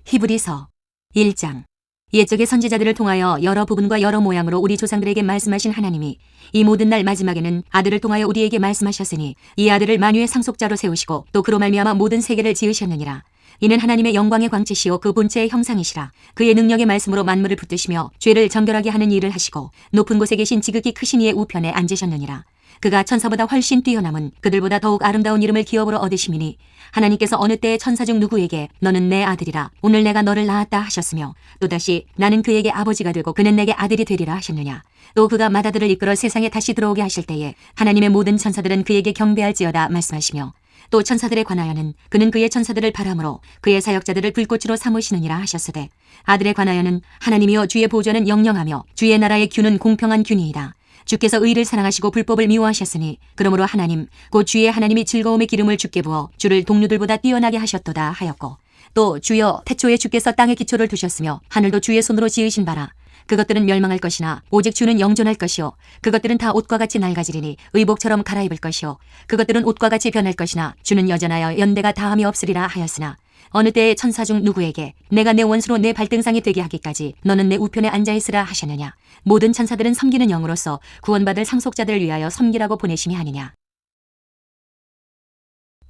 히브리서 1장. 옛적의 선지자들을 통하여 여러 부분과 여러 모양으로 우리 조상들에게 말씀하신 하나님이 이 모든 날 마지막에는 아들을 통하여 우리에게 말씀하셨으니 이 아들을 만유의 상속자로 세우시고 또 그로 말미암아 모든 세계를 지으셨느니라. 이는 하나님의 영광의 광채시요 그 본체의 형상이시라. 그의 능력의 말씀으로 만물을 붙드시며 죄를 정결하게 하는 일을 하시고 높은 곳에 계신 지극히 크신 이의 우편에 앉으셨느니라. 그가 천사보다 훨씬 뛰어남은 그들보다 더욱 아름다운 이름을 기업으로 얻으심이니 하나님께서 어느 때에 천사 중 누구에게 너는 내 아들이라 오늘 내가 너를 낳았다 하셨으며 또다시 나는 그에게 아버지가 되고 그는 내게 아들이 되리라 하셨느냐. 또 그가 맏아들을 이끌어 세상에 다시 들어오게 하실 때에 하나님의 모든 천사들은 그에게 경배할지어다 말씀하시며 또 천사들에 관하여는 그는 그의 천사들을 바람으로 그의 사역자들을 불꽃으로 삼으시느니라 하셨으되 아들에 관하여는 하나님이여 주의 보좌는 영영하며 주의 나라의 균은 공평한 균이이다. 주께서 의를 사랑하시고 불법을 미워하셨으니 그러므로 하나님 곧 주의 하나님이 즐거움의 기름을 주께 부어 주를 동료들보다 뛰어나게 하셨도다 하였고 또 주여 태초에 주께서 땅에 기초를 두셨으며 하늘도 주의 손으로 지으신 바라. 그것들은 멸망할 것이나 오직 주는 영존할 것이요 그것들은 다 옷과 같이 낡아지리니 의복처럼 갈아입을 것이요 그것들은 옷과 같이 변할 것이나 주는 여전하여 연대가 다함이 없으리라 하였으나 어느 때에 천사 중 누구에게 내가 내 원수로 내 발등상이 되게 하기까지 너는 내 우편에 앉아있으라 하셨느냐. 모든 천사들은 섬기는 영으로서 구원받을 상속자들을 위하여 섬기라고 보내심이 아니냐.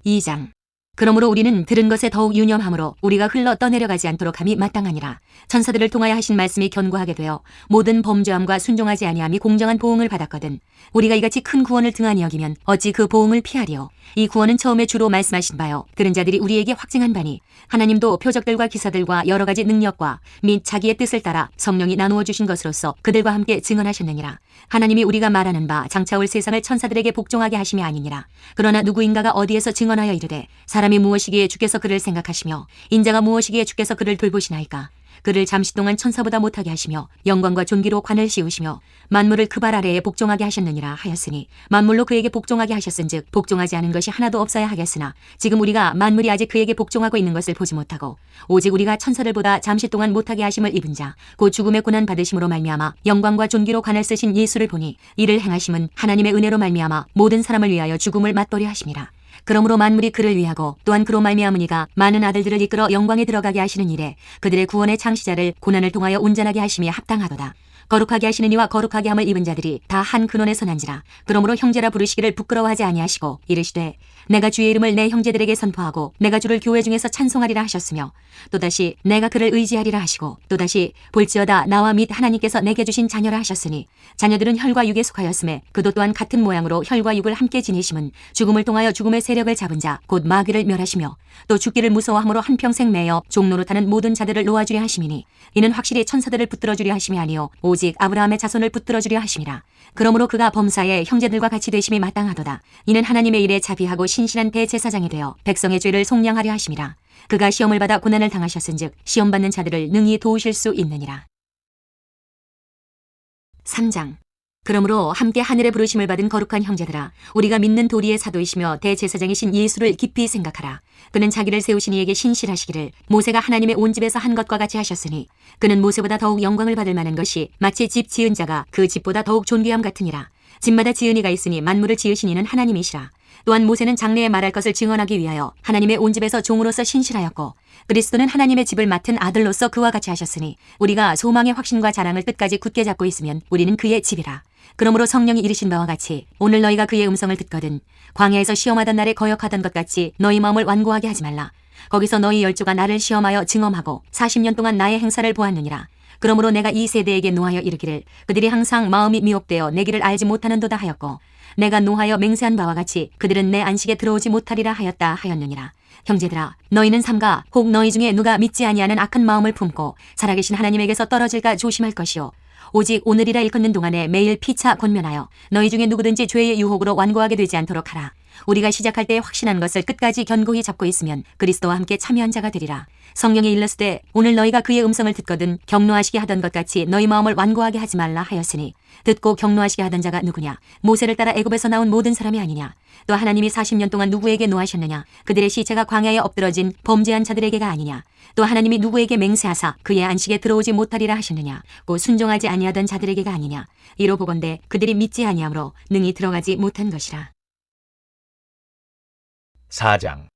2장. 그러므로 우리는 들은 것에 더욱 유념함으로 우리가 흘러 떠내려가지 않도록 함이 마땅하니라. 천사들을 통하여 하신 말씀이 견고하게 되어 모든 범죄함과 순종하지 아니함이 공정한 보응을 받았거든 우리가 이같이 큰 구원을 등한히 여기면 어찌 그 보응을 피하리요. 이 구원은 처음에 주로 말씀하신 바요 들은 자들이 우리에게 확증한 바니 하나님도 표적들과 기사들과 여러 가지 능력과 및 자기의 뜻을 따라 성령이 나누어 주신 것으로서 그들과 함께 증언하셨느니라. 하나님이 우리가 말하는 바 장차 올 세상을 천사들에게 복종하게 하심이 아니니라. 그러나 누구인가가 어디에서 증언하여 이르되 사람이 무엇이기에 주께서 그를 생각하시며 인자가 무엇이기에 주께서 그를 돌보시나이까. 그를 잠시 동안 천사보다 못하게 하시며 영광과 존귀로 관을 씌우시며 만물을 그 발 아래에 복종하게 하셨느니라 하였으니 만물로 그에게 복종하게 하셨은즉 복종하지 않은 것이 하나도 없어야 하겠으나 지금 우리가 만물이 아직 그에게 복종하고 있는 것을 보지 못하고 오직 우리가 천사들보다 잠시 동안 못하게 하심을 입은 자 곧 죽음의 고난 받으심으로 말미암아 영광과 존귀로 관을 쓰신 예수를 보니 이를 행하심은 하나님의 은혜로 말미암아 모든 사람을 위하여 죽음을 맛보려 하심이라. 그러므로 만물이 그를 위하고 또한 그로 말미암으니가 많은 아들들을 이끌어 영광에 들어가게 하시는 일에 그들의 구원의 창시자를 고난을 통하여 온전하게 하심이 합당하도다. 거룩하게 하시는 이와 거룩하게 함을 입은 자들이 다 한 근원에 선한지라. 그러므로 형제라 부르시기를 부끄러워하지 아니하시고 이르시되 내가 주의 이름을 내 형제들에게 선포하고 내가 주를 교회 중에서 찬송하리라 하셨으며 또다시 내가 그를 의지하리라 하시고 또다시 볼지어다 나와 및 하나님께서 내게 주신 자녀라 하셨으니 자녀들은 혈과 육에 속하였음에 그도 또한 같은 모양으로 혈과 육을 함께 지니심은 죽음을 통하여 죽음의 세력을 잡은 자 곧 마귀를 멸하시며 또 죽기를 무서워함으로 한평생 매여 종노릇하는 모든 자들을 놓아주려 하심이니 이는 확실히 천사들을 붙들어주려 하심이 아니요 오직 아브라함의 자손을 붙들어주려 하심이라. 그러므로 그가 범사에 형제들과 같이 되심이 마땅하도다. 이는 하나님의 일에 자비하고 신실한 대제사장이 되어 백성의 죄를 속량하려 하심이라. 그가 시험을 받아 고난을 당하셨은즉 시험받는 자들을 능히 도우실 수 있느니라. 3장. 그러므로 함께 하늘의 부르심을 받은 거룩한 형제들아 우리가 믿는 도리의 사도이시며 대제사장이신 예수를 깊이 생각하라. 그는 자기를 세우신 이에게 신실하시기를 모세가 하나님의 온 집에서 한 것과 같이 하셨으니 그는 모세보다 더욱 영광을 받을 만한 것이 마치 집 지은 자가 그 집보다 더욱 존귀함 같으니라. 집마다 지은 이가 있으니 만물을 지으신 이는 하나님이시라. 또한 모세는 장래에 말할 것을 증언하기 위하여 하나님의 온 집에서 종으로서 신실하였고 그리스도는 하나님의 집을 맡은 아들로서 그와 같이 하셨으니 우리가 소망의 확신과 자랑을 끝까지 굳게 잡고 있으면 우리는 그의 집이라. 그러므로 성령이 이르신 바와 같이 오늘 너희가 그의 음성을 듣거든 광야에서 시험하던 날에 거역하던 것 같이 너희 마음을 완고하게 하지 말라. 거기서 너희 열조가 나를 시험하여 증험하고 40년 동안 나의 행사를 보았느니라. 그러므로 내가 이 세대에게 노하여 이르기를 그들이 항상 마음이 미혹되어 내 길을 알지 못하는도다 하였고 내가 노하여 맹세한 바와 같이 그들은 내 안식에 들어오지 못하리라 하였다 하였느니라. 형제들아 너희는 삼가 혹 너희 중에 누가 믿지 아니하는 악한 마음을 품고 살아계신 하나님에게서 떨어질까 조심할 것이요 오직 오늘이라 일컫는 동안에 매일 피차 권면하여 너희 중에 누구든지 죄의 유혹으로 완고하게 되지 않도록 하라. 우리가 시작할 때 확신한 것을 끝까지 견고히 잡고 있으면 그리스도와 함께 참여한 자가 되리라. 성령이 일렀으되 오늘 너희가 그의 음성을 듣거든 격노하시게 하던 것 같이 너희 마음을 완고하게 하지 말라 하였으니 듣고 격노하시게 하던 자가 누구냐. 모세를 따라 애굽에서 나온 모든 사람이 아니냐. 또 하나님이 40년 동안 누구에게 노하셨느냐. 그들의 시체가 광야에 엎드러진 범죄한 자들에게가 아니냐. 또 하나님이 누구에게 맹세하사 그의 안식에 들어오지 못하리라 하셨느냐. 곧 순종하지 아니하던 자들에게가 아니냐. 이로 보건대 그들이 믿지 아니하므로 능히 들어가지 못한 것이라. 4장.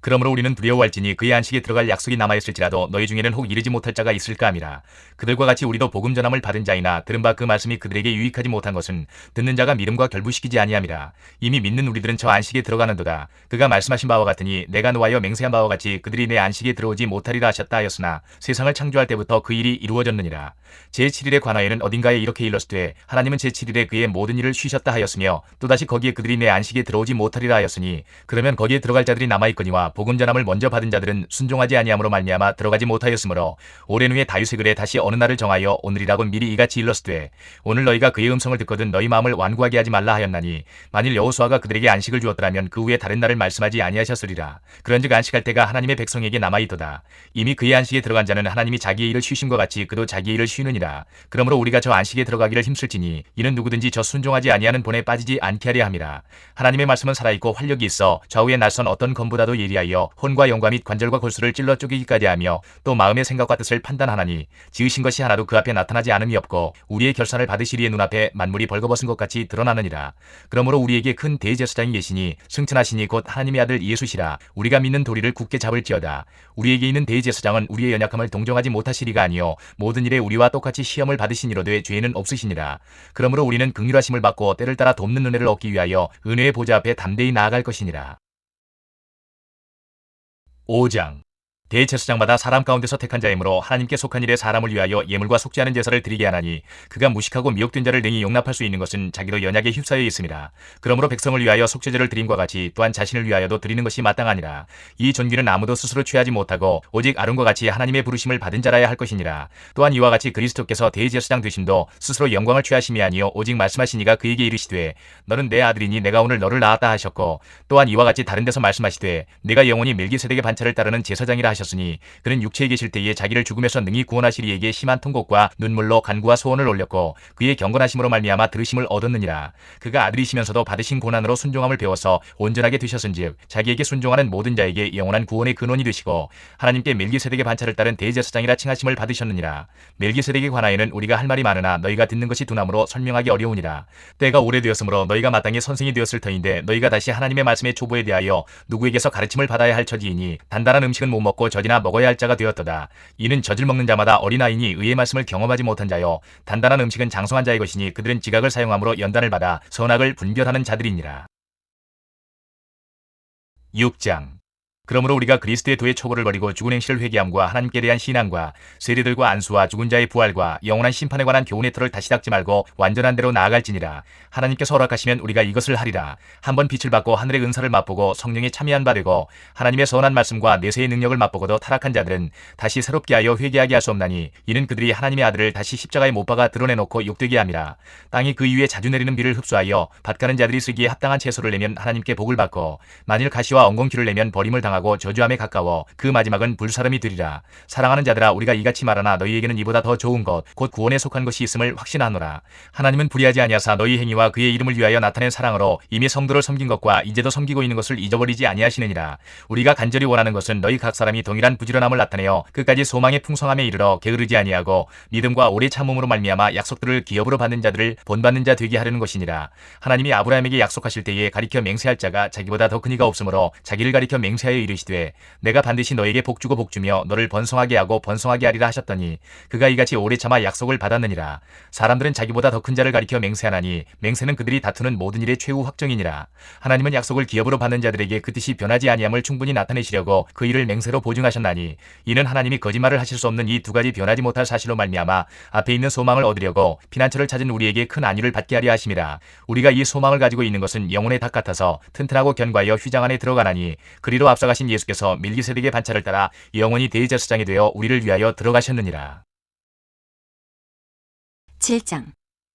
그러므로 우리는 두려워할지니 그의 안식에 들어갈 약속이 남아있을지라도 너희 중에는 혹 이르지 못할 자가 있을까 함이라. 그들과 같이 우리도 복음 전함을 받은 자이나 들은 바 그 말씀이 그들에게 유익하지 못한 것은 듣는 자가 믿음과 결부시키지 아니함이라. 이미 믿는 우리들은 저 안식에 들어가는도다. 그가 말씀하신 바와 같으니 내가 노하여 맹세한 바와 같이 그들이 내 안식에 들어오지 못하리라 하셨다 하였으나 세상을 창조할 때부터 그 일이 이루어졌느니라. 제7일에 관하여는 어딘가에 이렇게 일렀으되 하나님은 제7일에 그의 모든 일을 쉬셨다 하였으며 또다시 거기에 그들이 내 안식에 들어오지 못하리라 하였으니 그러면 거기에 들어갈 자들이 남아있거니와 복음 전함을 먼저 받은 자들은 순종하지 아니함으로 말미암아 들어가지 못하였으므로 오랜 후에 다윗의 글에 다시 어느 날을 정하여 오늘이라고 미리 이같이 일렀으되 오늘 너희가 그의 음성을 듣거든 너희 마음을 완고하게 하지 말라 하였나니 만일 여호수아가 그들에게 안식을 주었더라면 그 후에 다른 날을 말씀하지 아니하셨으리라. 그런즉 안식할 때가 하나님의 백성에게 남아있도다. 이미 그의 안식에 들어간 자는 하나님이 자기의 일을 쉬심과 같이 그도 자기의 일을 쉬느니라. 그러므로 우리가 저 안식에 들어가기를 힘쓸지니 이는 누구든지 저 순종하지 아니하는 본에 빠지지 않게 하려 함이라. 하나님의 말씀은 살아있고 활력이 있어 좌우에 낯선 어떤 검보다도 예리하여 혼과 영과 및 관절과 골수를 찔러 쪼개기까지 하며 또 마음의 생각과 뜻을 판단하나니 지으신 것이 하나도 그 앞에 나타나지 않음이 없고 우리의 결산을 받으시리의 눈앞에 만물이 벌거벗은 것 같이 드러나느니라. 그러므로 우리에게 큰 대제사장이 계시니 승천하시니 곧 하나님의 아들 예수시라. 우리가 믿는 도리를 굳게 잡을지어다. 우리에게 있는 대제사장은 우리의 연약함을 동정하지 못하시리가 아니요 모든 일에 우리와 똑같이 시험을 받으시니로되 죄는 없으시니라. 그러므로 우리는 긍휼하심을 받고 때를 따라 돕는 은혜를 얻기 위하여 은혜의 보좌 앞에 담대히 나아갈 것이니라. 5장. 대제사장마다 사람 가운데서 택한 자이므로 하나님께 속한 일에 사람을 위하여 예물과 속지 않은 제사를 드리게 하나니 그가 무식하고 미혹된 자를 능히 용납할 수 있는 것은 자기도 연약에 휩싸여 있음이라. 그러므로 백성을 위하여 속죄제를 드림과 같이 또한 자신을 위하여도 드리는 것이 마땅하니라. 이 존귀는 아무도 스스로 취하지 못하고 오직 아론과 같이 하나님의 부르심을 받은 자라야 할 것이니라. 또한 이와 같이 그리스도께서 대제사장 되심도 스스로 영광을 취하심이 아니요 오직 말씀하시니가 그에게 이르시되 너는 내 아들이니 내가 오늘 너를 낳았다 하셨고 또한 이와 같이 다른 데서 말씀하시되 내가 영원히 멜기세덱의 반차를 따르는 제사장이라 하셨으니 그는 육체에 계실 때에 자기를 죽음에서 능히 구원하실 이에게 심한 통곡과 눈물로 간구와 소원을 올렸고 그의 경건하심으로 말미암아 들으심을 얻었느니라. 그가 아들이시면서도 받으신 고난으로 순종함을 배워서 온전하게 되셨은즉 자기에게 순종하는 모든 자에게 영원한 구원의 근원이 되시고 하나님께 멜기세덱의 반차를 따른 대제사장이라 칭하심을 받으셨느니라. 멜기세덱에 관하여는 우리가 할 말이 많으나 너희가 듣는 것이 둔함으로 설명하기 어려우니라. 때가 오래되었으므로 너희가 마땅히 선생이 되었을 터인데 너희가 다시 하나님의 말씀의 초보에 대하여 누구에게서 가르침을 받아야 할 처지이니 단단한 음식은 못 먹고 젖이나 먹어야 할 자가 되었도다. 이는 젖을 먹는 자마다 어린아이니 의의 말씀을 경험하지 못한 자요 단단한 음식은 장성한 자의 것이니 그들은 지각을 사용함으로 연단을 받아 선악을 분별하는 자들이니라. 6장. 그러므로 우리가 그리스도의 도의 초보를 버리고 죽은 행실을 회개함과 하나님께 대한 신앙과 세례들과 안수와 죽은 자의 부활과 영원한 심판에 관한 교훈의 틀을 다시 닦지 말고 완전한 대로 나아갈지니라. 하나님께서 허락하시면 우리가 이것을 하리라. 한번 빛을 받고 하늘의 은사를 맛보고 성령에 참여한 바 되고 하나님의 선한 말씀과 내세의 능력을 맛보고도 타락한 자들은 다시 새롭게 하여 회개하게 할 수 없나니 이는 그들이 하나님의 아들을 다시 십자가에 못 박아 드러내놓고 욕되게 함이라. 땅이 그 위에 자주 내리는 비를 흡수하여 밭가는 자들이 쓰기에 합당한 채소를 내면 하나님께 복을 받고 만일 가시와 엉겅퀴를 내면 버림을 당하고 저주함에 가까워 그 마지막은 불사름이 되리라. 사랑하는 자들아 우리가 이같이 말하나 너희에게는 이보다 더 좋은 것 곧 구원에 속한 것이 있음을 확신하노라. 하나님은 불의하지 아니하사 너희 행위와 그의 이름을 위하여 나타낸 사랑으로 이미 성도를 섬긴 것과 이제도 섬기고 있는 것을 잊어버리지 아니하시느니라. 우리가 간절히 원하는 것은 너희 각 사람이 동일한 부지런함을 나타내어 끝까지 소망의 풍성함에 이르러 게으르지 아니하고 믿음과 오래 참음으로 말미암아 약속들을 기업으로 받는 자들을 본받는 자 되게 하려는 것이니라. 하나님이 아브라함에게 약속하실 때에 가리켜 맹세할 자가 자기보다 더 큰 이가 없으므로 자기를 가리켜 맹세하여 이르시되 내가 반드시 너에게 복주고 복주며 너를 번성하게 하고 번성하게 하리라 하셨더니 그가 이같이 오래 참아 약속을 받았느니라. 사람들은 자기보다 더 큰 자를 가리켜 맹세하나니 맹세는 그들이 다투는 모든 일의 최후 확정이니라. 하나님은 약속을 기업으로 받는 자들에게 그 뜻이 변하지 아니함을 충분히 나타내시려고 그 일을 맹세로 보증하셨나니 이는 하나님이 거짓말을 하실 수 없는 이 두 가지 변하지 못할 사실로 말미암아 앞에 있는 소망을 얻으려고 피난처를 찾은 우리에게 큰 안위를 받게 하려 하심이라. 우리가 이 소망을 가지고 있는 것은 영혼의 닭 같아서 튼튼하고 견고하여 휘장 안에 들어가나니 그리로 앞서가신 예수께서 멜기세덱의 반차를 따라 영원히 대제사장이 되어 우리를 위하여 들어가셨느니라. 7장.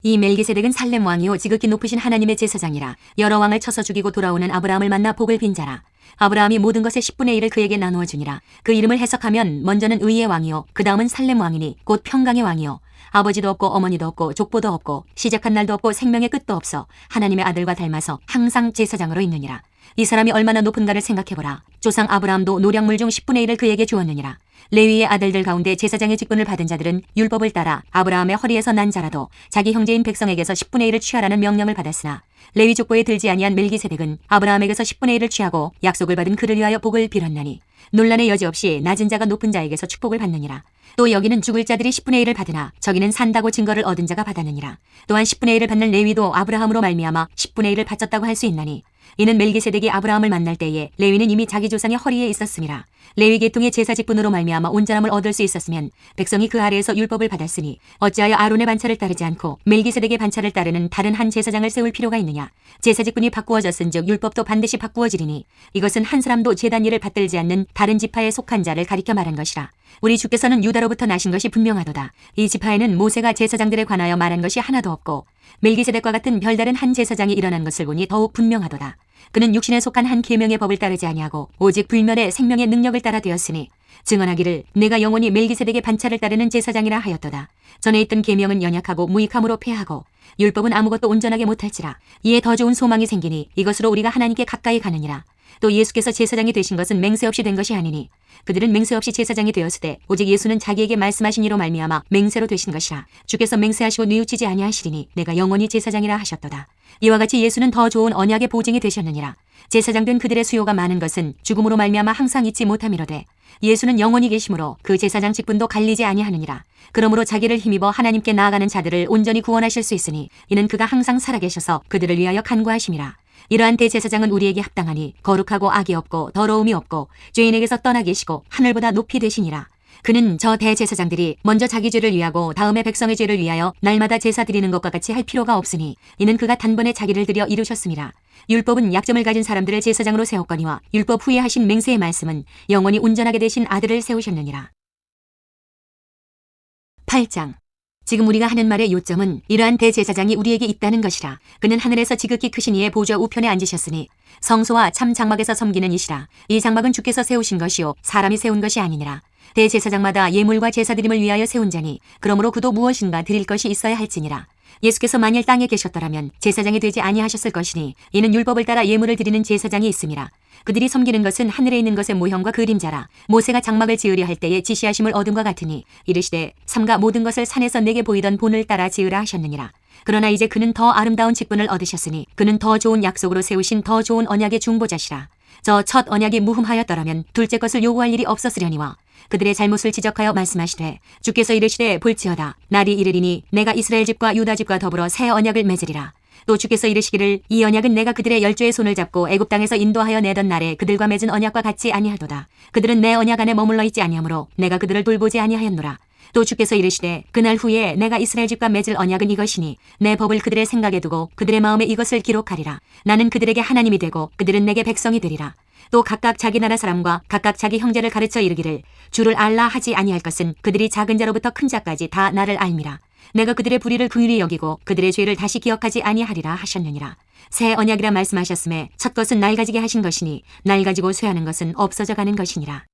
이 멜기세덱은 살렘 왕이요 지극히 높으신 하나님의 제사장이라. 여러 왕을 쳐서 죽이고 돌아오는 아브라함을 만나 복을 빈 자라. 아브라함이 모든 것의 10분의 1을 그에게 나누어 주니라. 그 이름을 해석하면 먼저는 의의 왕이요 그 다음은 살렘 왕이니 곧 평강의 왕이요 아버지도 없고 어머니도 없고 족보도 없고 시작한 날도 없고 생명의 끝도 없어 하나님의 아들과 닮아서 항상 제사장으로 있느니라. 이 사람이 얼마나 높은가를 생각해보라. 조상 아브라함도 노량물 중 10분의 1을 그에게 주었느니라. 레위의 아들들 가운데 제사장의 직분을 받은 자들은 율법을 따라 아브라함의 허리에서 난 자라도 자기 형제인 백성에게서 10분의 1을 취하라는 명령을 받았으나 레위 족보에 들지 아니한 멜기세덱은 아브라함에게서 10분의 1을 취하고 약속을 받은 그를 위하여 복을 빌었나니 논란의 여지 없이 낮은 자가 높은 자에게서 축복을 받느니라. 또 여기는 죽을 자들이 10분의 1을 받으나 저기는 산다고 증거를 얻은 자가 받았느니라. 또한 10분의 1을 받는 레위도 아브라함으로 말미암아 10분의 1을 바쳤다고 할 수 있나니 이는 멜기세덱이 아브라함을 만날 때에 레위는 이미 자기 조상의 허리에 있었음이라. 레위 계통의 제사 직분으로 말미암아 온전함을 얻을 수 있었으면 백성이 그 아래에서 율법을 받았으니 어찌하여 아론의 반차를 따르지 않고 멜기세덱의 반차를 따르는 다른 한 제사장을 세울 필요가 있느냐. 제사 직분이 바꾸어졌은즉 율법도 반드시 바꾸어지리니 이것은 한 사람도 제단 일을 받들지 않는 다른 지파에 속한 자를 가리켜 말한 것이라. 우리 주께서는 유다로부터 나신 것이 분명하도다. 이 지파에는 모세가 제사장들에 관하여 말한 것이 하나도 없고 멜기세덱과 같은 별다른 한 제사장이 일어난 것을 보니 더욱 분명하도다. 그는 육신에 속한 한 계명의 법을 따르지 아니하고 오직 불멸의 생명의 능력을 따라 되었으니 증언하기를 내가 영원히 멜기세덱의 반차를 따르는 제사장이라 하였도다. 전에 있던 계명은 연약하고 무익함으로 패하고 율법은 아무것도 온전하게 못할지라. 이에 더 좋은 소망이 생기니 이것으로 우리가 하나님께 가까이 가느니라. 또 예수께서 제사장이 되신 것은 맹세 없이 된 것이 아니니 그들은 맹세 없이 제사장이 되었으되 오직 예수는 자기에게 말씀하신 이로 말미암아 맹세로 되신 것이라. 주께서 맹세하시고 뉘우치지 아니하시리니 내가 영원히 제사장이라 하셨도다. 이와 같이 예수는 더 좋은 언약의 보증이 되셨느니라. 제사장 된 그들의 수요가 많은 것은 죽음으로 말미암아 항상 잊지 못함이로되 예수는 영원히 계심으로 그 제사장 직분도 갈리지 아니하느니라. 그러므로 자기를 힘입어 하나님께 나아가는 자들을 온전히 구원하실 수 있으니 이는 그가 항상 살아계셔서 그들을 위하여 간구하심이라. 이러한 대제사장은 우리에게 합당하니 거룩하고 악이 없고 더러움이 없고 죄인에게서 떠나 계시고 하늘보다 높이 되시니라. 그는 저 대제사장들이 먼저 자기 죄를 위하고 다음에 백성의 죄를 위하여 날마다 제사 드리는 것과 같이 할 필요가 없으니 이는 그가 단번에 자기를 들여 이루셨음이라. 율법은 약점을 가진 사람들을 제사장으로 세웠거니와 율법 후에 하신 맹세의 말씀은 영원히 온전하게 되신 아들을 세우셨느니라. 8장. 지금 우리가 하는 말의 요점은 이러한 대제사장이 우리에게 있다는 것이라. 그는 하늘에서 지극히 크신 이의 보좌 우편에 앉으셨으니 성소와 참 장막에서 섬기는 이시라. 이 장막은 주께서 세우신 것이요 사람이 세운 것이 아니니라. 대제사장마다 예물과 제사드림을 위하여 세운 자니 그러므로 그도 무엇인가 드릴 것이 있어야 할지니라. 예수께서 만일 땅에 계셨더라면 제사장이 되지 아니하셨을 것이니 이는 율법을 따라 예물을 드리는 제사장이 있음이라. 그들이 섬기는 것은 하늘에 있는 것의 모형과 그림자라. 모세가 장막을 지으려 할 때에 지시하심을 얻음과 같으니 이르시되 삼가 모든 것을 산에서 내게 보이던 본을 따라 지으라 하셨느니라. 그러나 이제 그는 더 아름다운 직분을 얻으셨으니 그는 더 좋은 약속으로 세우신 더 좋은 언약의 중보자시라. 저 첫 언약이 무흠하였더라면 둘째 것을 요구할 일이 없었으려니와 그들의 잘못을 지적하여 말씀하시되 주께서 이르시되 볼지어다 날이 이르리니 내가 이스라엘 집과 유다 집과 더불어 새 언약을 맺으리라. 또 주께서 이르시기를 이 언약은 내가 그들의 열조의 손을 잡고 애굽 땅에서 인도하여 내던 날에 그들과 맺은 언약과 같지 아니하도다. 그들은 내 언약 안에 머물러 있지 아니하므로 내가 그들을 돌보지 아니하였노라. 또 주께서 이르시되 그날 후에 내가 이스라엘 집과 맺을 언약은 이것이니 내 법을 그들의 생각에 두고 그들의 마음에 이것을 기록하리라. 나는 그들에게 하나님이 되고 그들은 내게 백성이 되리라. 또 각각 자기 나라 사람과 각각 자기 형제를 가르쳐 이르기를 주를 알라 하지 아니할 것은 그들이 작은 자로부터 큰 자까지 다 나를 알미라. 내가 그들의 불의를 긍휼히 여기고 그들의 죄를 다시 기억하지 아니하리라 하셨느니라. 새 언약이라 말씀하셨음에 첫 것은 낡아지게 하신 것이니 낡아지고 쇠하는 것은 없어져 가는 것이니라.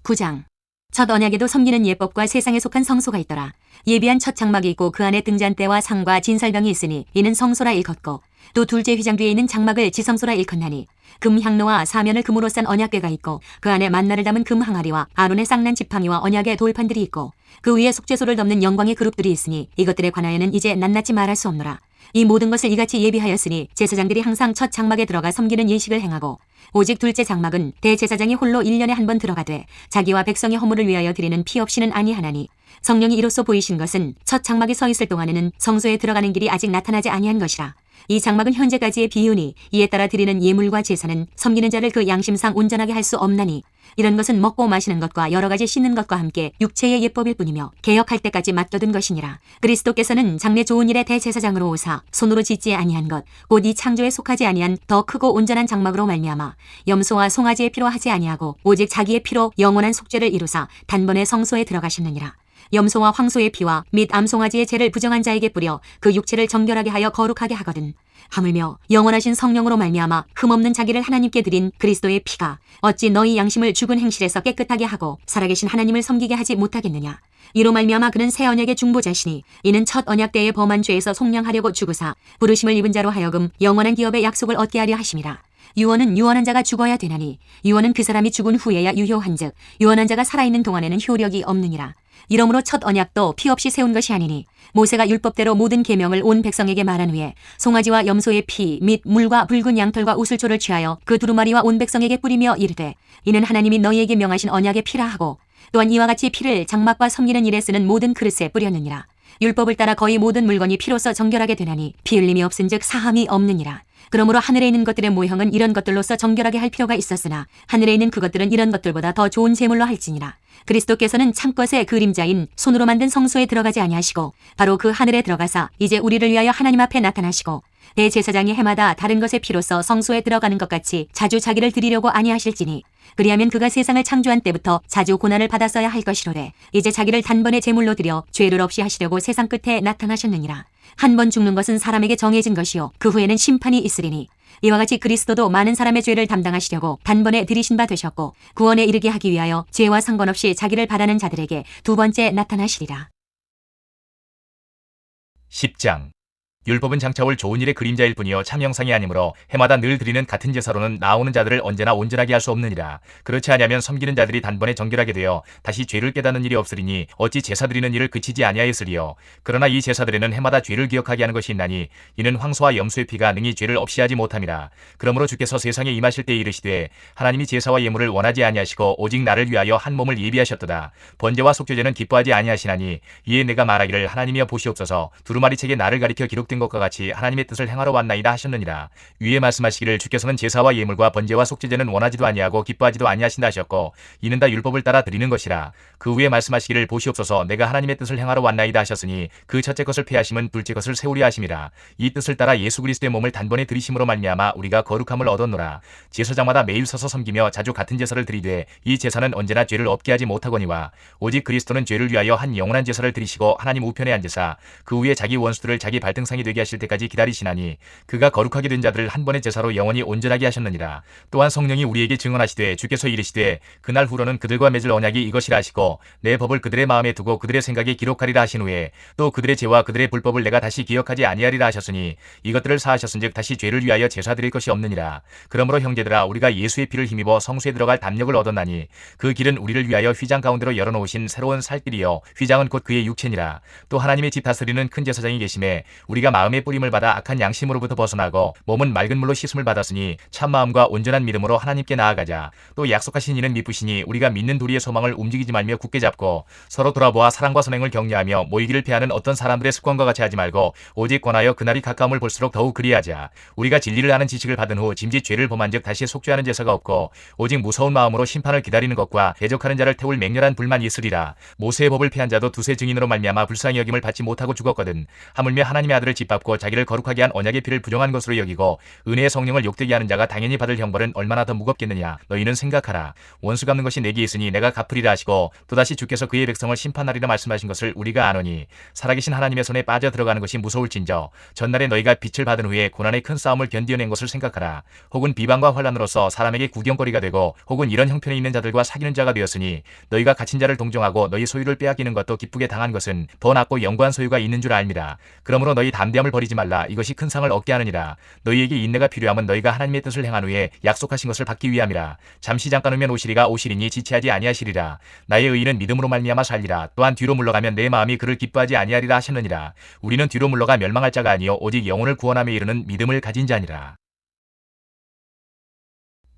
9장. 첫 언약에도 섬기는 예법과 세상에 속한 성소가 있더라. 예비한 첫 장막이 있고 그 안에 등잔대와 상과 진설병이 있으니 이는 성소라 일컫고 또 둘째 휘장 뒤에 있는 장막을 지성소라 일컫나니 금 향로와 사면을 금으로 싼 언약궤가 있고 그 안에 만나를 담은 금 항아리와 아론의 쌍난 지팡이와 언약의 돌판들이 있고 그 위에 속죄소를 덮는 영광의 그룹들이 있으니 이것들에 관하여는 이제 낱낱이 말할 수 없노라. 이 모든 것을 이같이 예비하였으니 제사장들이 항상 첫 장막에 들어가 섬기는 예식을 행하고 오직 둘째 장막은 대제사장이 홀로 1년에 한 번 들어가되 자기와 백성의 허물을 위하여 드리는 피 없이는 아니하나니 성령이 이로써 보이신 것은 첫 장막이 서 있을 동안에는 성소에 들어가는 길이 아직 나타나지 아니한 것이라. 이 장막은 현재까지의 비유니 이에 따라 드리는 예물과 제사는 섬기는 자를 그 양심상 온전하게 할 수 없나니 이런 것은 먹고 마시는 것과 여러 가지 씻는 것과 함께 육체의 예법일 뿐이며 개혁할 때까지 맡겨둔 것이니라. 그리스도께서는 장래 좋은 일의 대제사장으로 오사 손으로 짓지 아니한 것 곧 이 창조에 속하지 아니한 더 크고 온전한 장막으로 말미암아 염소와 송아지의 피로 하지 아니하고 오직 자기의 피로 영원한 속죄를 이루사 단번에 성소에 들어가셨느니라. 염소와 황소의 피와 및 암송아지의 죄를 부정한 자에게 뿌려 그 육체를 정결하게 하여 거룩하게 하거든. 하물며 영원하신 성령으로 말미암아 흠없는 자기를 하나님께 드린 그리스도의 피가 어찌 너희 양심을 죽은 행실에서 깨끗하게 하고 살아계신 하나님을 섬기게 하지 못하겠느냐. 이로 말미암아 그는 새 언약의 중보자시니 이는 첫 언약 때의 범한 죄에서 속량하려고 죽으사 부르심을 입은 자로 하여금 영원한 기업의 약속을 얻게 하려 하심이라. 유언은 유언한 자가 죽어야 되나니 유언은 그 사람이 죽은 후에야 유효한즉 유언한 자가 살아있는 동안에는 효력이 없느니라. 이러므로 첫 언약도 피 없이 세운 것이 아니니 모세가 율법대로 모든 계명을 온 백성에게 말한 후에 송아지와 염소의 피 및 물과 붉은 양털과 우슬초를 취하여 그 두루마리와 온 백성에게 뿌리며 이르되 이는 하나님이 너희에게 명하신 언약의 피라 하고 또한 이와 같이 피를 장막과 섬기는 일에 쓰는 모든 그릇에 뿌렸느니라. 율법을 따라 거의 모든 물건이 피로써 정결하게 되나니 피 흘림이 없은즉 사함이 없느니라. 그러므로 하늘에 있는 것들의 모형은 이런 것들로서 정결하게 할 필요가 있었으나 하늘에 있는 그것들은 이런 것들보다 더 좋은 제물로 할지니라. 그리스도께서는 참것의 그림자인 손으로 만든 성소에 들어가지 아니하시고 바로 그 하늘에 들어가사 이제 우리를 위하여 하나님 앞에 나타나시고 대제사장이 해마다 다른 것의 피로써 성소에 들어가는 것 같이 자주 자기를 드리려고 아니하실지니 그리하면 그가 세상을 창조한 때부터 자주 고난을 받았어야 할 것이로되 이제 자기를 단번에 제물로 드려 죄를 없이 하시려고 세상 끝에 나타나셨느니라. 한 번 죽는 것은 사람에게 정해진 것이요 그 후에는 심판이 있으리니 이와 같이 그리스도도 많은 사람의 죄를 담당하시려고 단번에 들이신 바 되셨고 구원에 이르게 하기 위하여 죄와 상관없이 자기를 바라는 자들에게 두 번째 나타나시리라. 10장. 율법은 장차 올 좋은 일의 그림자일 뿐이요 참 형상이 아니므로 해마다 늘 드리는 같은 제사로는 나오는 자들을 언제나 온전하게 할 수 없느니라. 그렇지 아니하면 섬기는 자들이 단번에 정결하게 되어 다시 죄를 깨닫는 일이 없으리니 어찌 제사 드리는 일을 그치지 아니하였으리요. 그러나 이 제사들에는 해마다 죄를 기억하게 하는 것이 있나니 이는 황소와 염소의 피가 능히 죄를 없이 하지 못함이라. 그러므로 주께서 세상에 임하실 때에 이르시되 하나님이 제사와 예물을 원하지 아니하시고 오직 나를 위하여 한 몸을 예비하셨도다. 번제와 속죄제는 기뻐하지 아니하시나니 이에 내가 말하기를 하나님이여 보시옵소서 두루마리 책에 나를 가리켜 기록된 것과 같이 하나님의 뜻을 행하러 왔나이다 하셨느니라. 위에 말씀하시기를 주께서는 제사와 예물과 번제와 속죄제는 원하지도 아니하고 기뻐하지도 아니하신다 하셨고 이는 다 율법을 따라 드리는 것이라. 그 위에 말씀하시기를 보시옵소서 내가 하나님의 뜻을 행하러 왔나이다 하셨으니 그 첫째 것을 폐하심은 둘째 것을 세우려 하심이라. 이 뜻을 따라 예수 그리스도의 몸을 단번에 드리심으로 말미암아 우리가 거룩함을 얻었노라. 제사장마다 매일 서서 섬기며 자주 같은 제사를 드리되 이 제사는 언제나 죄를 없게 하지 못하거니와 오직 그리스도는 죄를 위하여 한 영원한 제사를 드리시고 하나님 우편에 앉으사 그 위에 자기 원수들을 자기 발등상이 되게 하실 때까지 기다리시나니 그가 거룩하게 된 자들을 한 번의 제사로 영원히 온전하게 하셨느니라. 또한 성령이 우리에게 증언하시되 주께서 이르시되 그날 후로는 그들과 맺을 언약이 이것이라 하시고 내 법을 그들의 마음에 두고 그들의 생각에 기록하리라 하신 후에 또 그들의 죄와 그들의 불법을 내가 다시 기억하지 아니하리라 하셨으니 이것들을 사하셨은즉 다시 죄를 위하여 제사 드릴 것이 없느니라. 그러므로 형제들아 우리가 예수의 피를 힘입어 성소에 들어갈 담력을 얻었나니 그 길은 우리를 위하여 휘장 가운데로 열어놓으신 새로운 살 길이요 휘장은 곧 그의 육체니라. 또 하나님의 집 다스리는 큰 제사장이 계심에 우리가 마음의 뿌림을 받아 악한 양심으로부터 벗어나고 몸은 맑은 물로 씻음을 받았으니 참마음과 온전한 믿음으로 하나님께 나아가자. 또 약속하신 이는 미쁘시니 우리가 믿는 도리의 소망을 움직이지 말며 굳게 잡고 서로 돌아보아 사랑과 선행을 격려하며 모이기를 피하는 어떤 사람들의 습관과 같이 하지 말고 오직 권하여 그날이 가까움을 볼수록 더욱 그리하자. 우리가 진리를 아는 지식을 받은 후 짐짓 죄를 범한즉 다시 속죄하는 제사가 없고 오직 무서운 마음으로 심판을 기다리는 것과 대적하는 자를 태울 맹렬한 불만 있으리라. 모세의 법을 피한 자도 두세 증인으로 말미암아 불쌍히 여김을 받지 못하고 죽었거든. 하물며 하나님의 아들을 짓밟고 자기를 거룩하게 한 언약의 피를 부정한 것으로 여기고 은혜의 성령을 욕되게 하는 자가 당연히 받을 형벌은 얼마나 더 무겁겠느냐. 너희는 생각하라. 원수 갚는 것이 내게 있으니 내가 갚으리라 하시고 또다시 주께서 그의 백성을 심판하리라 말씀하신 것을 우리가 아노니 살아계신 하나님의 손에 빠져 들어가는 것이 무서울진저 전날에 너희가 빛을 받은 후에 고난의 큰 싸움을 견디어낸 것을 생각하라. 혹은 비방과 환난으로서 사람에게 구경거리가 되고 혹은 이런 형편에 있는 자들과 사귀는 자가 되었으니 너희가 갇힌 자를 동정하고 너희 소유를 빼앗기는 것도 기쁘게 당한 것은 더 낫고 영구한 소유가 있는 줄 알미라. 그러므로 너희 담대함을 버리지 말라. 이것이 큰 상을 얻게 하느니라. 너희에게 인내가 필요함은 너희가 하나님의 뜻을 행한 후에 약속하신 것을 받기 위함이라. 잠시 잠깐 후면 오시리가 오시리니 지체하지 아니하시리라. 나의 의인은 믿음으로 말미암아 살리라. 또한 뒤로 물러가면 내 마음이 그를 기뻐하지 아니하리라 하셨느니라. 우리는 뒤로 물러가 멸망할 자가 아니요 오직 영혼을 구원함에 이르는 믿음을 가진 자니라.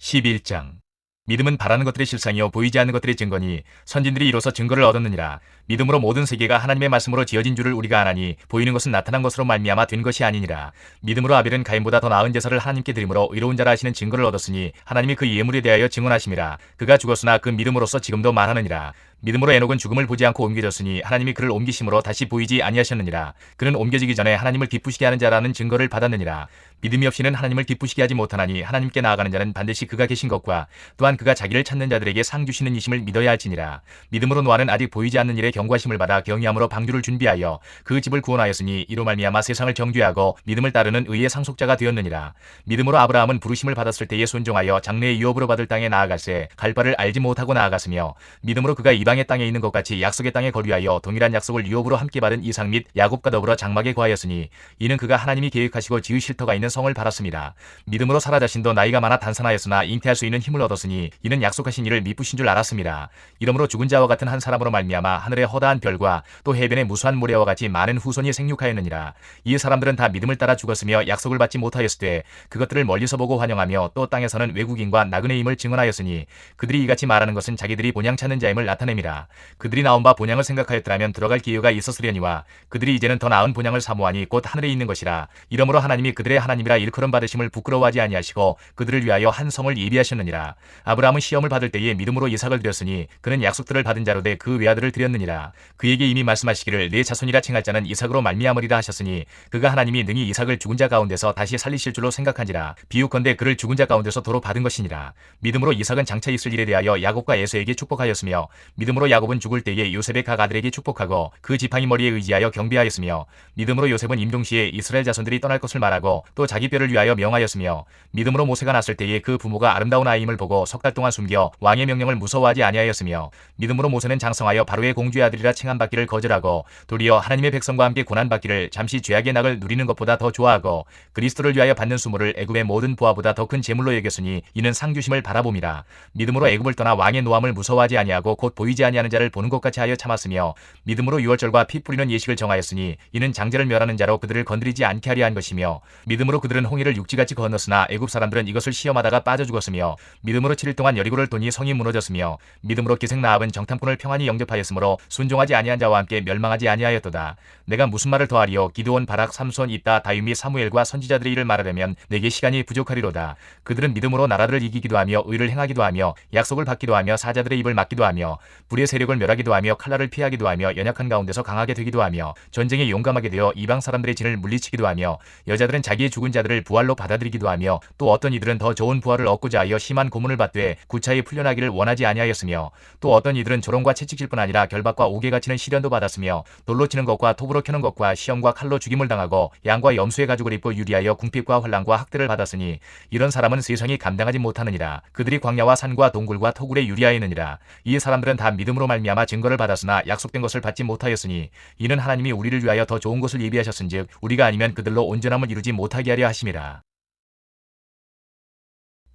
11장. 믿음은 바라는 것들의 실상이요 보이지 않는 것들의 증거니 선진들이 이로써 증거를 얻었느니라. 믿음으로 모든 세계가 하나님의 말씀으로 지어진 줄을 우리가 아나니 보이는 것은 나타난 것으로 말미암아 된 것이 아니니라. 믿음으로 아벨은 가인보다 더 나은 제사를 하나님께 드림으로 의로운 자라 하시는 증거를 얻었으니 하나님이 그 예물에 대하여 증언하심이라. 그가 죽었으나 그 믿음으로써 지금도 말하느니라. 믿음으로 에녹은 죽음을 보지 않고 옮겨졌으니 하나님이 그를 옮기심으로 다시 보이지 아니하셨느니라. 그는 옮겨지기 전에 하나님을 기쁘시게 하는 자라는 증거를 받았느니라. 믿음이 없이는 하나님을 기쁘시게 하지 못하나니 하나님께 나아가는 자는 반드시 그가 계신 것과 또한 그가 자기를 찾는 자들에게 상 주시는 이심을 믿어야 할지니라. 믿음으로 노아는 아직 보이지 않는 일에 경고하심을 받아 경외함으로 방주를 준비하여 그 집을 구원하였으니 이로 말미암아 세상을 정죄하고 믿음을 따르는 의의 상속자가 되었느니라. 믿음으로 아브라함은 부르심을 받았을 때에 순종하여 장래의 유업으로 받을 땅에 나아갈새 갈 바를 알지 못하고 나아갔으며 믿음으로 그가 이방의 땅에 있는 것 같이 약속의 땅에 거류하여 동일한 약속을 유업으로 함께 받은 이삭 및 야곱과 더불어 장막에 거하였으니 이는 그가 하나님이 계획하시고 지으실 터가 있는 있는 성을 받았습니다. 믿음으로 사라 자신도 나이가 많아 단산하였으나 잉태할 수 있는 힘을 얻었으니 이는 약속하신 이를 미쁘신 줄 알았습니다. 이러므로 죽은 자와 같은 한 사람으로 말미암아 하늘의 허다한 별과 또 해변의 무수한 모래와 같이 많은 후손이 생육하였느니라. 이 사람들은 다 믿음을 따라 죽었으며 약속을 받지 못하였을 때 그것들을 멀리서 보고 환영하며 또 땅에서는 외국인과 나그네임을 증언하였으니 그들이 이같이 말하는 것은 자기들이 본향 찾는 자임을 나타냅니다. 그들이 나온 바 본향을 생각하였더라면 들어갈 기회가 있었으려니와 그들이 이제는 더 나은 본향을 사모하니 곧 하늘에 있는 것이라. 이러므로 하나님이 그들의 하나님이라 일컬음 받으심을 부끄러워하지 아니하시고 그들을 위하여 한 성을 예비하셨느니라. 아브라함은 시험을 받을 때에 믿음으로 이삭을 드렸으니 그는 약속들을 받은 자로 돼 그 외아들을 드렸느니라. 그에게 이미 말씀하시기를 내 자손이라 칭할 자는 이삭으로 말미암으리라 하셨으니 그가 하나님이 능히 이삭을 죽은 자 가운데서 다시 살리실 줄로 생각한지라. 비유컨대 그를 죽은 자 가운데서 도로 받은 것이니라. 믿음으로 이삭은 장차 있을 일에 대하여 야곱과 에서에게 축복하였으며 믿음으로 야곱은 죽을 때에 요셉의 각 아들에게 축복하고 그 지팡이 머리에 의지하여 경배하였으며 믿음으로 요셉은 임종시에 이스라엘 자손들이 떠날 것을 말하고 또 자기 뼈를 위하여 명하였으며 믿음으로 모세가 났을 때에 그 부모가 아름다운 아이임을 보고 석 달 동안 숨겨 왕의 명령을 무서워하지 아니하였으며 믿음으로 모세는 장성하여 바로의 공주의 아들이라 칭함받기를 거절하고 도리어 하나님의 백성과 함께 고난받기를 잠시 죄악의 낙을 누리는 것보다 더 좋아하고 그리스도를 위하여 받는 수모를 애굽의 모든 부하보다 더 큰 재물로 여겼으니 이는 상주심을 바라봄이라. 믿음으로 애굽을 떠나 왕의 노함을 무서워하지 아니하고 곧 보이지 아니하는 자를 보는 것 같이 하여 참았으며 믿음으로 유월절과 피 뿌리는 예식을 정하였으니 이는 장제를 멸하는 자로 그들을 건드리지 않게 하려 한 것이며 믿음으로 그들은 홍해를 육지같이 건넜으나 애굽 사람들은 이것을 시험하다가 빠져 죽었으며 믿음으로 7일 동안 여리고를 도니 성이 무너졌으며 믿음으로 기생 라합은 정탐꾼을 평안히 영접하였으므로 순종하지 아니한 자와 함께 멸망하지 아니하였도다. 내가 무슨 말을 더하리요? 기드온, 바락, 삼손, 이따, 다윗 및 사무엘과 선지자들의 일을 말하려면 내게 시간이 부족하리로다. 그들은 믿음으로 나라들을 이기기도 하며 의를 행하기도 하며 약속을 받기도 하며 사자들의 입을 막기도 하며 불의 세력을 멸하기도 하며 칼날을 피하기도 하며 연약한 가운데서 강하게 되기도 하며 전쟁에 용감하게 되어 이방 사람들의 진을 물리치기도 하며 여자들은 자기의 죽은 자들을 부활로 받아들이기도 하며 또 어떤 이들은 더 좋은 부활을 얻고자 하여 심한 고문을 받되 구차히 풀려나기를 원하지 아니하였으며 또 어떤 이들은 조롱과 채찍질 뿐 아니라 결박과 옥에 갇히는 시련도 받았으며 돌로 치는 것과 톱으로 켜는 것과 시험과 칼로 죽임을 당하고 양과 염소의 가죽을 입고 유리하여 궁핍과 환난과 학대를 받았으니 이런 사람은 세상이 감당하지 못하느니라. 그들이 광야와 산과 동굴과 토굴에 유리하였느니라. 이 사람들은 다 믿음으로 말미암아 증거를 받았으나 약속된 것을 받지 못하였으니 이는 하나님이 우리를 위하여 더 좋은 것을 예비하셨은즉 우리가 아니면 그들로 온전함을 이루지 못하게 하려 하심이라.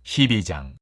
12장.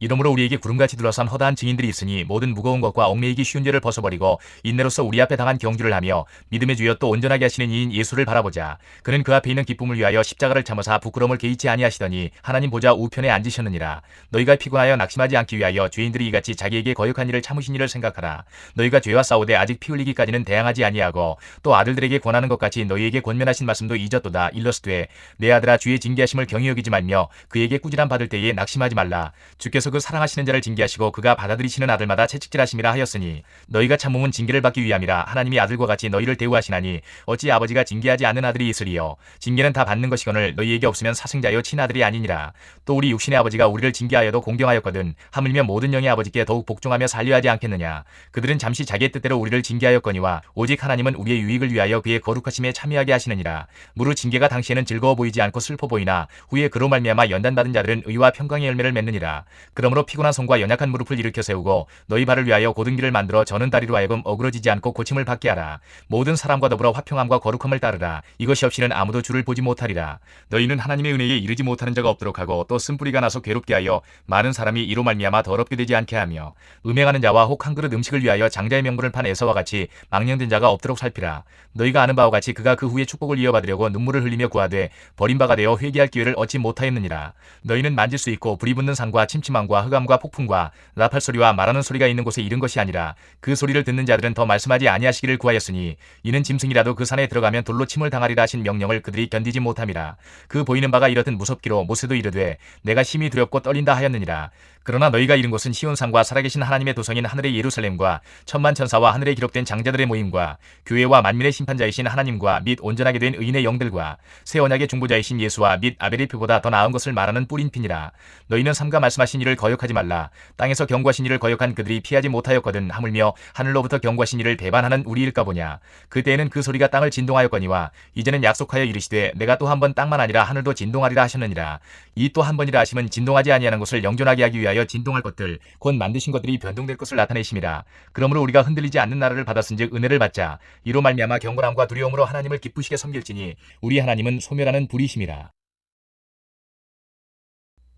이러므로 우리에게 구름같이 둘러싼 허다한 증인들이 있으니 모든 무거운 것과 얽매이기 쉬운 죄를 벗어버리고 인내로서 우리 앞에 당한 경주를 하며 믿음의 주여 또 온전하게 하시는 이인 예수를 바라보자. 그는 그 앞에 있는 기쁨을 위하여 십자가를 참으사 부끄러움을 개의치 아니하시더니 하나님 보좌 우편에 앉으셨느니라. 너희가 피곤하여 낙심하지 않기 위하여 죄인들이 이같이 자기에게 거역한 일을 참으신 일을 생각하라. 너희가 죄와 싸우되 아직 피 흘리기까지는 대항하지 아니하고 또 아들들에게 권하는 것 같이 너희에게 권면하신 말씀도 잊었도다. 일러스되 내 아들아 주의 징계하심을 경히 여기지 말며 그에게 꾸지람 받을 때에 낙심하지 말라. 주께서 그 사랑하시는 자를 징계하시고 그가 받아들이시는 아들마다 채찍질하심이라 하였으니 너희가 참음은 징계를 받기 위함이라. 하나님이 아들과 같이 너희를 대우하시나니 어찌 아버지가 징계하지 않는 아들이 있으리요. 징계는 다 받는 것이거늘 너희에게 없으면 사생자여 친아들이 아니니라. 또 우리 육신의 아버지가 우리를 징계하여도 공경하였거든 하물며 모든 영의 아버지께 더욱 복종하며 살려 하지 않겠느냐. 그들은 잠시 자기의 뜻대로 우리를 징계하였거니와 오직 하나님은 우리의 유익을 위하여 그의 거룩하심에 참여하게 하시느니라. 무릇 징계가 당시에는 즐거워 보이지 않고 슬퍼 보이나 후에 그로 말미암아 연단받은 자들은 의와 평강의 열매를 맺느니라. 그러므로 피곤한 손과 연약한 무릎을 일으켜 세우고 너희 발을 위하여 고든 길을 만들어 저는 다리로 하여금 어그러지지 않고 고침을 받게 하라. 모든 사람과 더불어 화평함과 거룩함을 따르라. 이것이 없이는 아무도 주를 보지 못하리라. 너희는 하나님의 은혜에 이르지 못하는 자가 없도록 하고 또 쓴뿌리가 나서 괴롭게 하여 많은 사람이 이로 말미암아 더럽게 되지 않게 하며 음행하는 자와 혹 한 그릇 음식을 위하여 장자의 명분을 판 에서와 같이 망령된 자가 없도록 살피라. 너희가 아는 바와 같이 그가 그 후에 축복을 이어받으려고 눈물을 흘리며 구하되 버림바가 되어 회개할 기회를 얻지 못하였느니라. 너희는 만질 수 있고 불이 붙는 산과 침침함과 흑암과 폭풍과 나팔 소리와 말하는 소리가 있는 곳에 이른 것이 아니라 그 소리를 듣는 자들은 더 말씀하지 아니하시기를 구하였으니 이는 짐승이라도 그 산에 들어가면 돌로 침을 당하리라 하신 명령을 그들이 견디지 못함이라. 그 보이는 바가 이렇듯 무섭기로 모세도 이르되 내가 심히 두렵고 떨린다 하였느니라. 그러나 너희가 이른 곳은 시온산과 살아계신 하나님의 도성인 하늘의 예루살렘과 천만 천사와 하늘에 기록된 장자들의 모임과 교회와 만민의 심판자이신 하나님과 및 온전하게 된 의인의 영들과 새 언약의 중보자이신 예수와 및 아벨의 피보다 더 나은 것을 말하는 뿔인 피니라. 너희는 삼가 말씀하신 이를 거역하지 말라. 땅에서 경고하신 이를 거역한 그들이 피하지 못하였거든 하물며 하늘로부터 경고하신 이를 배반하는 우리일까 보냐. 그때에는 그 소리가 땅을 진동하였거니와 이제는 약속하여 이르시되 내가 또 한 번 땅만 아니라 하늘도 진동하리라 하셨느니라. 이 또 한 번이라 하심은 진동하지 아니하는 것을 영존하게 하기 위하여 진동할 것들 곧 만드신 것들이 변동될 것을 나타내심이라. 그러므로 우리가 흔들리지 않는 나라를 받았은즉 은혜를 받자. 이로 말미암아 경건함과 두려움으로 하나님을 기쁘시게 섬길지니 우리 하나님은 소멸하는 불이심이라.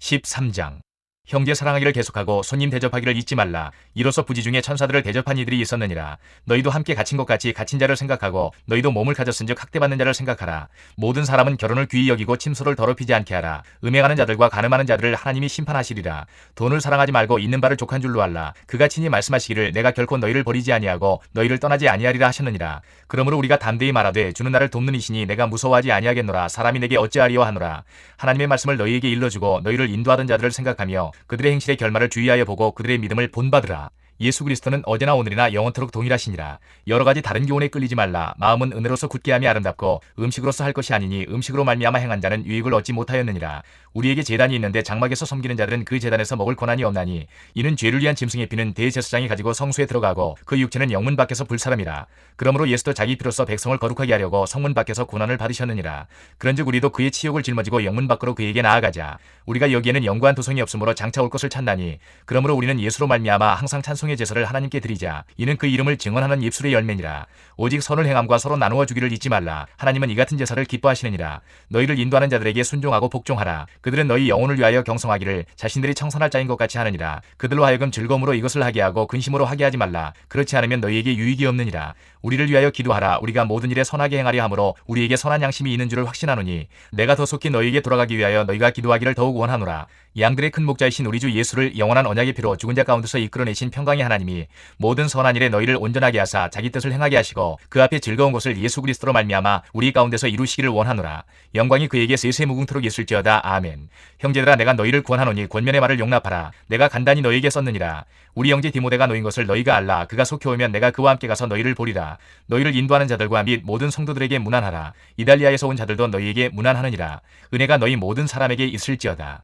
13장. 형제 사랑하기를 계속하고 손님 대접하기를 잊지 말라. 이로써 부지 중에 천사들을 대접한 이들이 있었느니라. 너희도 함께 갇힌 것 같이 갇힌 자를 생각하고 너희도 몸을 가졌은즉 학대받는 자를 생각하라. 모든 사람은 결혼을 귀히 여기고 침소를 더럽히지 않게 하라. 음행하는 자들과 간음하는 자들을 하나님이 심판하시리라. 돈을 사랑하지 말고 있는 바를 족한 줄로 알라. 그가 친히 말씀하시기를 내가 결코 너희를 버리지 아니하고 너희를 떠나지 아니하리라 하셨느니라. 그러므로 우리가 담대히 말하되 주는 나를 돕는 이시니 내가 무서워하지 아니하겠노라. 사람이 내게 어찌하리요 하노라. 하나님의 말씀을 너희에게 일러주고 너희를 인도하던 자들을 생각하며 그들의 행실의 결말을 주의하여 보고 그들의 믿음을 본받으라. 예수 그리스도는 어제나 오늘이나 영원토록 동일하시니라. 여러 가지 다른 교훈에 끌리지 말라. 마음은 은혜로서 굳게 함이 아름답고 음식으로서 할 것이 아니니 음식으로 말미암아 행한 자는 유익을 얻지 못하였느니라. 우리에게 제단이 있는데 장막에서 섬기는 자들은 그 제단에서 먹을 권한이 없나니 이는 죄를 위한 짐승의 피는 대제사장이 가지고 성소에 들어가고 그 육체는 영문 밖에서 불사람이라. 그러므로 예수도 자기 피로써 백성을 거룩하게 하려고 성문 밖에서 고난을 받으셨느니라. 그런즉 우리도 그의 치욕을 짊어지고 영문 밖으로 그에게 나아가자. 우리가 여기에는 영구한 도성이 없으므로 장차 올 것을 찾나니 그러므로 우리는 예수로 말미암아 항상 찬송의 제사를 하나님께 드리자. 이는 그 이름을 증언하는 입술의 열매니라. 오직 선을 행함과 서로 나누어 주기를 잊지 말라. 하나님은 이 같은 제사를 기뻐하시느니라. 너희를 인도하는 자들에게 순종하고 복종하라. 그들은 너희 영혼을 위하여 경성하기를 자신들이 청산할 자인 것 같이 하느니라. 그들로 하여금 즐거움으로 이것을 하게 하고 근심으로 하게 하지 말라. 그렇지 않으면 너희에게 유익이 없느니라. 우리를 위하여 기도하라. 우리가 모든 일에 선하게 행하려 하므로 우리에게 선한 양심이 있는 줄을 확신하노니 내가 더 속히 너희에게 돌아가기 위하여 너희가 기도하기를 더욱 원하노라. 양들의 큰 목자이신 우리 주 예수를 영원한 언약의 피로 죽은 자 가운데서 이끌어내신 평강의 하나님이 모든 선한 일에 너희를 온전하게 하사 자기 뜻을 행하게 하시고 그 앞에 즐거운 것을 예수 그리스도로 말미암아 우리 가운데서 이루시기를 원하노라. 영광이 그에게 세세무궁토록 있을지어다. 아멘. 형제들아 내가 너희를 구원하노니 권면의 말을 용납하라. 내가 간단히 너희에게 썼느니라. 우리 형제 디모데가 놓인 것을 너희가 알라. 그가 속히 오면 내가 그와 함께 가서 너희를 보리라. 너희를 인도하는 자들과 및 모든 성도들에게 문안하라. 이달리아에서 온 자들도 너희에게 문안하느니라. 은혜가 너희 모든 사람에게 있을지어다.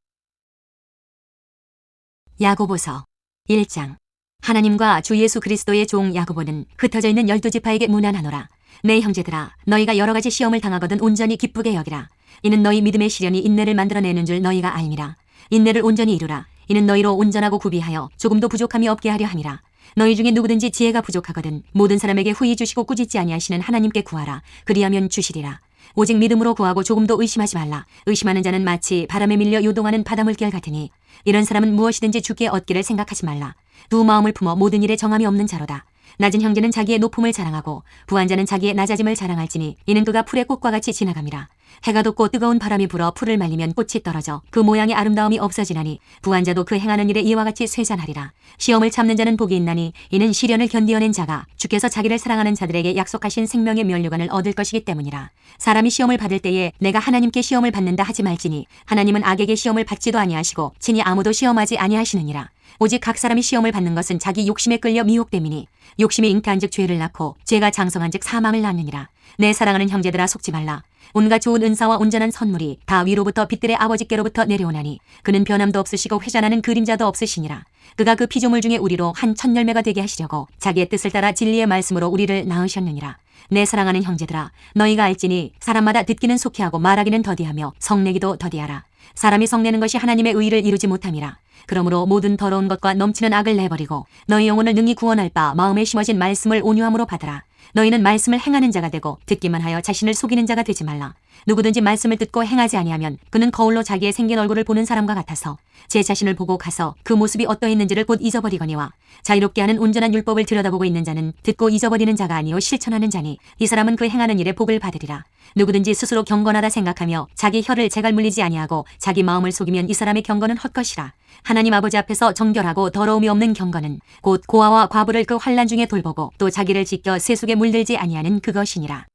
야고보서 1장. 하나님과 주 예수 그리스도의 종 야고보는 흩어져 있는 12지파에게 문안하노라. 내 형제들아 너희가 여러 가지 시험을 당하거든 온전히 기쁘게 여기라. 이는 너희 믿음의 시련이 인내를 만들어내는 줄 너희가 알미라. 인내를 온전히 이루라. 이는 너희로 온전하고 구비하여 조금도 부족함이 없게 하려 함이라. 너희 중에 누구든지 지혜가 부족하거든 모든 사람에게 후히 주시고 꾸짖지 아니하시는 하나님께 구하라. 그리하면 주시리라. 오직 믿음으로 구하고 조금도 의심하지 말라. 의심하는 자는 마치 바람에 밀려 요동하는 바닷물결 같으니 이런 사람은 무엇이든지 주께 얻기를 생각하지 말라. 두 마음을 품어 모든 일에 정함이 없는 자로다. 낮은 형제는 자기의 높음을 자랑하고 부한 자는 자기의 낮아짐을 자랑할지니 이는 그가 풀의 꽃과 같이 지나감이라. 해가 돋고 뜨거운 바람이 불어 풀을 말리면 꽃이 떨어져 그 모양의 아름다움이 없어지나니 부한 자도 그 행하는 일에 이와 같이 쇠잔하리라. 시험을 참는 자는 복이 있나니 이는 시련을 견디어낸 자가 주께서 자기를 사랑하는 자들에게 약속하신 생명의 면류관을 얻을 것이기 때문이라. 사람이 시험을 받을 때에 내가 하나님께 시험을 받는다 하지 말지니 하나님은 악에게 시험을 받지도 아니하시고 친히 아무도 시험하지 아니하시느니라. 오직 각 사람이 시험을 받는 것은 자기 욕심에 끌려 미혹됨이니 욕심이 잉태한즉 죄를 낳고 죄가 장성한즉 사망을 낳느니라. 내 사랑하는 형제들아 속지 말라. 온갖 좋은 은사와 온전한 선물이 다 위로부터 빛들의 아버지께로부터 내려오나니 그는 변함도 없으시고 회전하는 그림자도 없으시니라. 그가 그 피조물 중에 우리로 한 첫 열매가 되게 하시려고 자기의 뜻을 따라 진리의 말씀으로 우리를 낳으셨느니라. 내 사랑하는 형제들아 너희가 알지니 사람마다 듣기는 속히 하고 말하기는 더디하며 성내기도 더디하라. 사람이 성내는 것이 하나님의 의를 이루지 못함이라. 그러므로 모든 더러운 것과 넘치는 악을 내버리고 너희 영혼을 능히 구원할 바 마음에 심어진 말씀을 온유함으로 받으라. 너희는 말씀을 행하는 자가 되고 듣기만 하여 자신을 속이는 자가 되지 말라. 누구든지 말씀을 듣고 행하지 아니하면 그는 거울로 자기의 생긴 얼굴을 보는 사람과 같아서 제 자신을 보고 가서 그 모습이 어떠했는지를 곧 잊어버리거니와 자유롭게 하는 온전한 율법을 들여다보고 있는 자는 듣고 잊어버리는 자가 아니요 실천하는 자니 이 사람은 그 행하는 일에 복을 받으리라. 누구든지 스스로 경건하다 생각하며 자기 혀를 재갈 물리지 아니하고 자기 마음을 속이면 이 사람의 경건은 헛것이라. 하나님 아버지 앞에서 정결하고 더러움이 없는 경건은 곧 고아와 과부를 그 환난 중에 돌보고 또 자기를 지켜 세속에 물들지 아니하는 그것이니라.